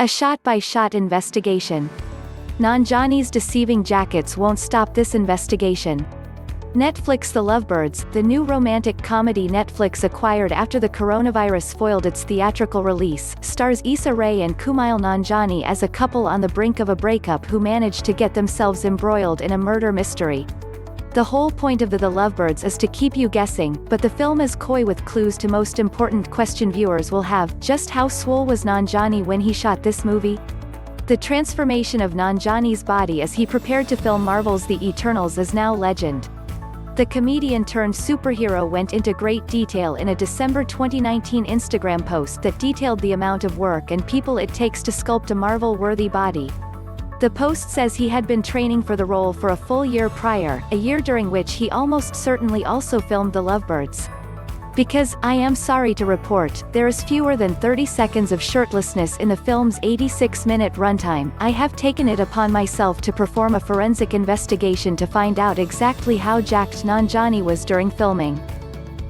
A shot-by-shot investigation. Nanjiani's deceiving jackets won't stop this investigation. Netflix. The Lovebirds, the new romantic comedy Netflix acquired after the coronavirus foiled its theatrical release, stars Issa Rae and Kumail Nanjiani as a couple on the brink of a breakup who manage to get themselves embroiled in a murder mystery. The whole point of the Lovebirds is to keep you guessing, but the film is coy with clues to most important question viewers will have: just how swole was Nanjiani when he shot this movie? The transformation of Nanjiani's body as he prepared to film Marvel's The Eternals is now legend. The comedian-turned-superhero went into great detail in a December 2019 Instagram post that detailed the amount of work and people it takes to sculpt a Marvel-worthy body. The post says he had been training for the role for a full year prior, a year during which he almost certainly also filmed The Lovebirds. Because, I am sorry to report, there is fewer than 30 seconds of shirtlessness in the film's 86-minute runtime, I have taken it upon myself to perform a forensic investigation to find out exactly how jacked Nanjiani was during filming.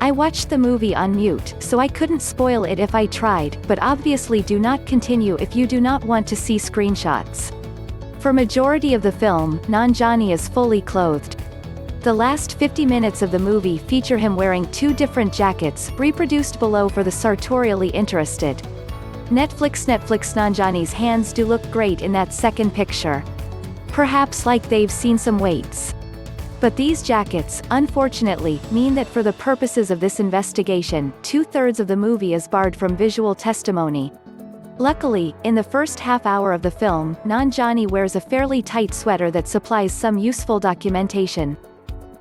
I watched the movie on mute, so I couldn't spoil it if I tried, but obviously do not continue if you do not want to see screenshots. For majority of the film, Nanjiani is fully clothed. The last 50 minutes of the movie feature him wearing two different jackets, reproduced below for the sartorially interested. Netflix. Nanjiani's hands do look great in that second picture. Perhaps like they've seen some weights. But these jackets, unfortunately, mean that for the purposes of this investigation, 2/3 of the movie is barred from visual testimony. Luckily, in the first half hour of the film, Nanjiani wears a fairly tight sweater that supplies some useful documentation.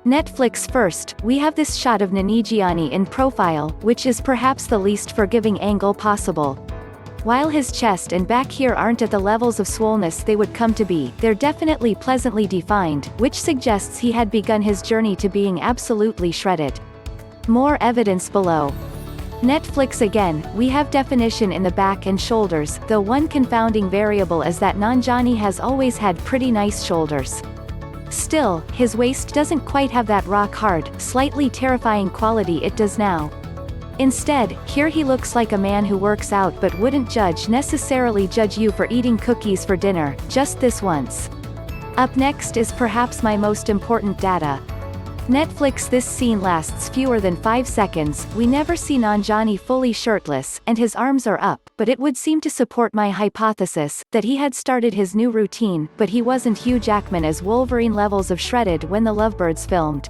Netflix. First, we have this shot of Nanjiani in profile, which is perhaps the least forgiving angle possible. While his chest and back here aren't at the levels of swollenness they would come to be, they're definitely pleasantly defined, which suggests he had begun his journey to being absolutely shredded. More evidence below. Netflix. Again, we have definition in the back and shoulders, though one confounding variable is that Nanjiani has always had pretty nice shoulders. Still, his waist doesn't quite have that rock-hard, slightly terrifying quality it does now. Instead, here he looks like a man who works out but wouldn't necessarily judge you for eating cookies for dinner, just this once. Up next is perhaps my most important data. Netflix. This scene lasts fewer than 5 seconds, we never see Nanjiani fully shirtless, and his arms are up, but it would seem to support my hypothesis, that he had started his new routine, but he wasn't Hugh Jackman as Wolverine levels of shredded when The Lovebirds filmed.